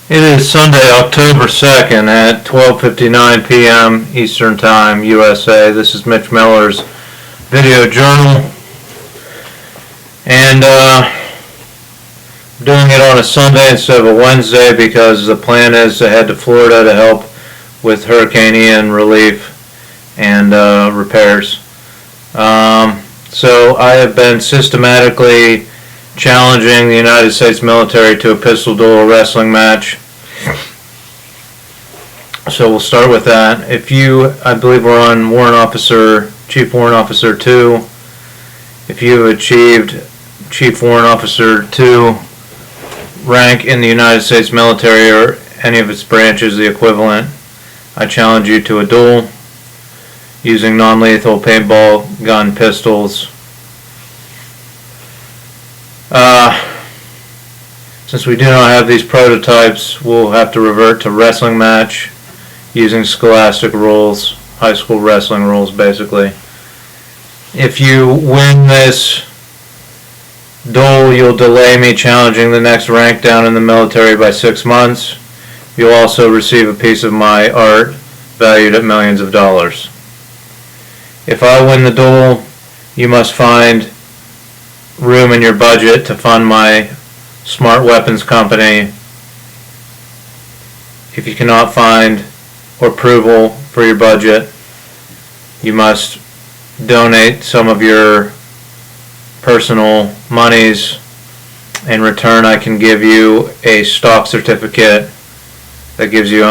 It is Sunday, October 2nd at 12:59 p.m. Eastern Time, USA. This is Mitch Miller's video journal. And doing it on a Sunday instead of a Wednesday because the plan is to head to Florida to help with Hurricane Ian relief and repairs. So I have been systematically challenging the United States military to a pistol duel wrestling match. So we'll start with that. I believe we're on Chief Warrant Officer 2. If you have achieved Chief Warrant Officer 2 rank in the United States military or any of its branches, the equivalent, I challenge you to a duel using non-lethal paintball gun pistols. Since we do not have these prototypes, we'll have to revert to wrestling match using scholastic rules, high school wrestling rules basically. If you win this duel, you'll delay me challenging the next rank down in the military by 6 months. You'll also receive a piece of my art valued at millions of dollars. If I win the duel, you must find room in your budget to fund my smart weapons company. If you cannot find approval for your budget, you must donate some of your personal monies. In return, I can give you a stock certificate that gives you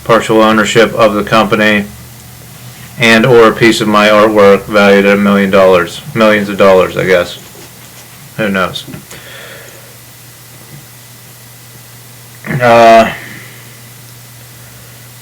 partial ownership of the company, and or a piece of my artwork valued at millions of dollars, I guess. Who knows?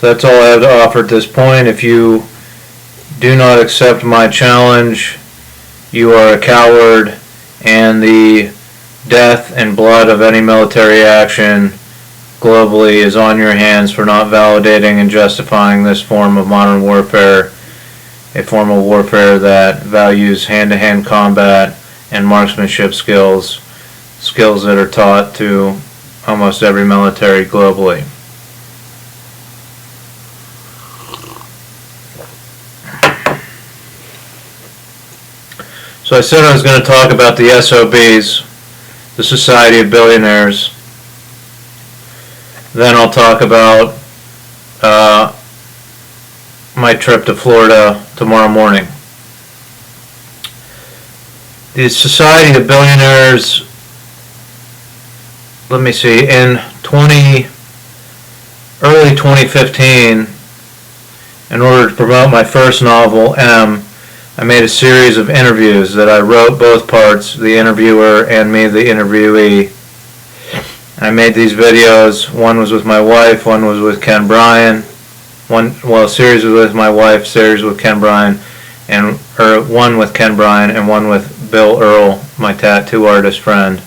So that's all I have to offer at this point. If you do not accept my challenge, you are a coward, and the death and blood of any military action globally is on your hands for not validating and justifying this form of modern warfare, a form of warfare that values hand-to-hand combat and marksmanship skills that are taught to almost every military globally. So I said I was going to talk about the SOBs, the Society of Billionaires. Then I'll talk about my trip to Florida tomorrow morning. The Society of Billionaires, let me see, in early 2015, in order to promote my first novel, M, I made a series of interviews that I wrote both parts, the interviewer and me, the interviewee. I made these videos. One was with my wife, one was with Ken Bryan. A series was with my wife, series with Ken Bryan, one with Ken Bryan and one with Bill Earl, my tattoo artist friend.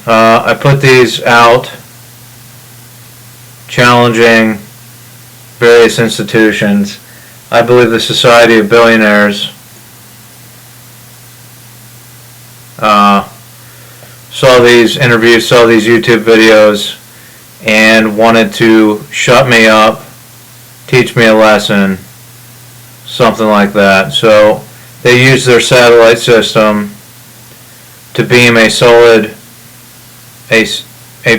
I put these out challenging various institutions. I believe the Society of Billionaires saw these interviews, saw these YouTube videos, and wanted to shut me up, teach me a lesson, something like that. So they used their satellite system to beam a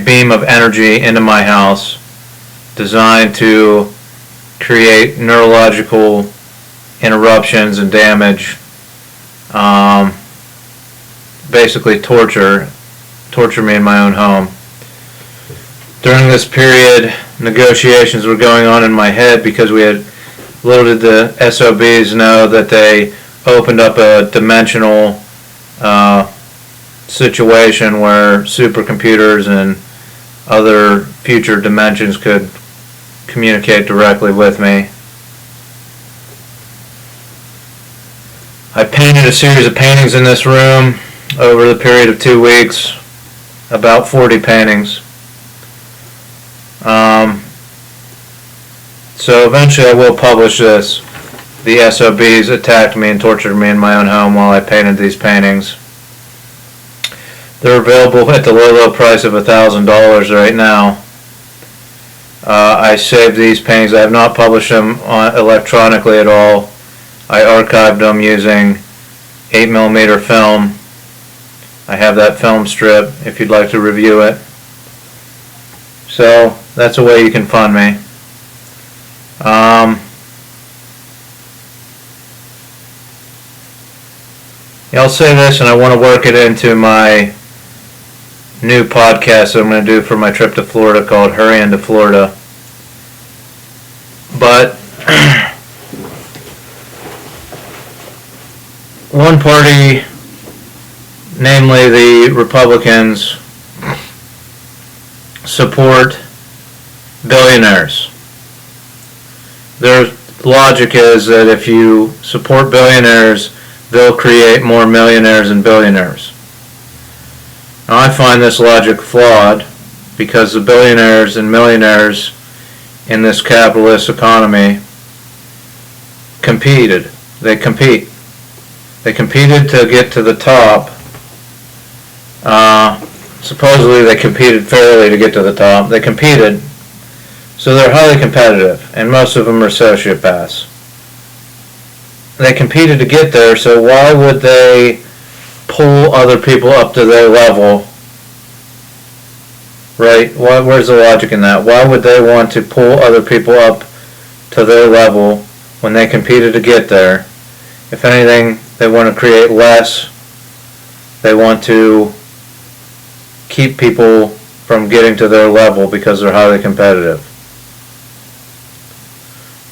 beam of energy into my house, designed to create neurological interruptions and damage, basically torture me in my own home. During this period, negotiations were going on in my head because we had little did the SOBs know that they opened up a dimensional situation where supercomputers and other future dimensions could communicate directly with me. I painted a series of paintings in this room over the period of 2 weeks, about 40 paintings. So eventually I will publish this. The SOBs attacked me and tortured me in my own home while I painted these paintings. They're available at the low price of $1,000 right now. I saved these paintings. I have not published them electronically at all. I archived them using 8mm film. I have that film strip if you'd like to review it. So that's a way you can fund me. I'll say this, and I want to work it into my new podcast that I'm going to do for my trip to Florida called Hurry Into Florida. But one party, namely the Republicans, support billionaires. Their logic is that if you support billionaires, they'll create more millionaires and billionaires. Now, I find this logic flawed because the billionaires and millionaires in this capitalist economy competed. They compete. They competed to get to the top. Supposedly they competed fairly to get to the top. They competed, so they're highly competitive, and most of them are sociopaths. They competed to get there, so why would they pull other people up to their level? Right? Where's the logic in that? Why would they want to pull other people up to their level when they competed to get there? If anything, they want to create less. They want to keep people from getting to their level because they're highly competitive.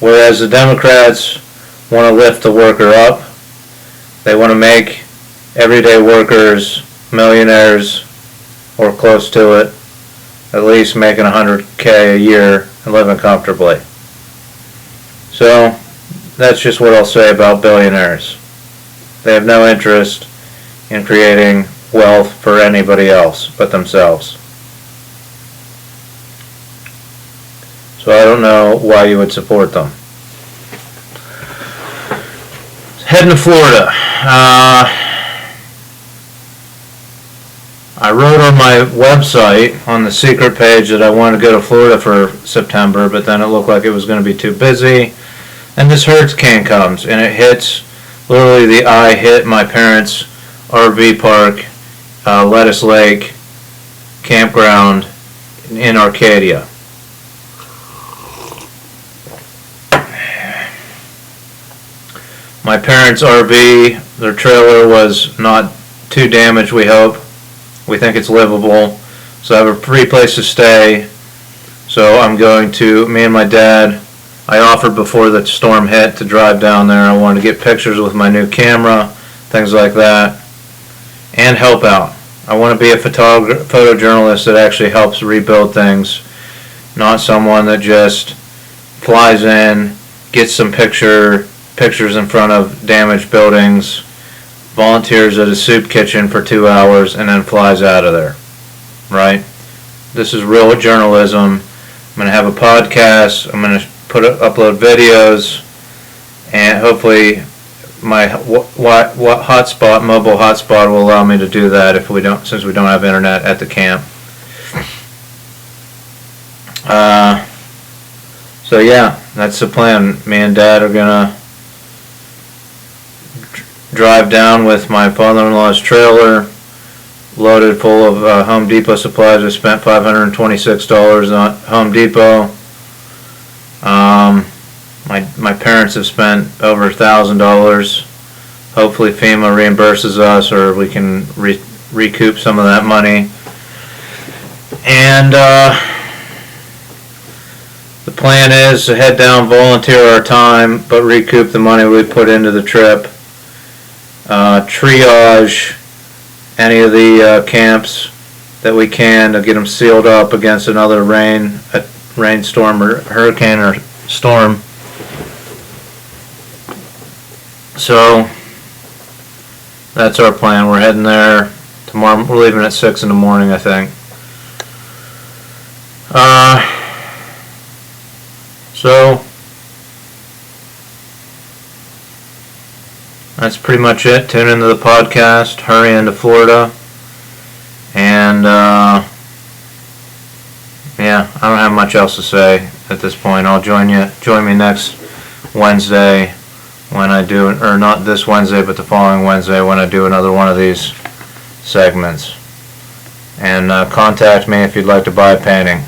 Whereas the Democrats want to lift the worker up. They want to make everyday workers millionaires or close to it, at least making $100K a year and living comfortably. So that's just what I'll say about billionaires. They have no interest in creating wealth for anybody else but themselves. So I don't know why you would support them. Heading to Florida. I wrote on my website on the secret page that I wanted to go to Florida for September, but then it looked like it was going to be too busy. And this hurricane comes, and it hits, literally the eye hit my parents' RV park, Lettuce Lake campground in Arcadia. My parents' RV, their trailer was not too damaged, we hope. We think it's livable. So I have a free place to stay. So I'm going to, me and my dad, I offered before the storm hit to drive down there. I wanted to get pictures with my new camera, things like that, and help out. I want to be a photojournalist that actually helps rebuild things, not someone that just flies in, gets some pictures in front of damaged buildings, volunteers at a soup kitchen for 2 hours, and then flies out of there. Right? This is real journalism. I'm going to have a podcast. I'm going to upload videos, and hopefully my hotspot, mobile hotspot, will allow me to do that since we don't have internet at the camp. So yeah, that's the plan. Me and Dad are gonna drive down with my father-in-law's trailer loaded full of Home Depot supplies. I spent $526 on Home Depot. My parents have spent over $1,000. Hopefully FEMA reimburses us, or we can recoup some of that money. And the plan is to head down, volunteer our time, but recoup the money we put into the trip. Triage any of the camps that we can to get them sealed up against another rainstorm or hurricane or storm. So that's our plan. We're heading there tomorrow. We're leaving at 6 in the morning, I think. So that's pretty much it. Tune into the podcast. Hurry Into Florida. Yeah, I don't have much else to say at this point. I'll join me next Wednesday when I do, or not this Wednesday, but the following Wednesday when I do another one of these segments. And contact me if you'd like to buy a painting.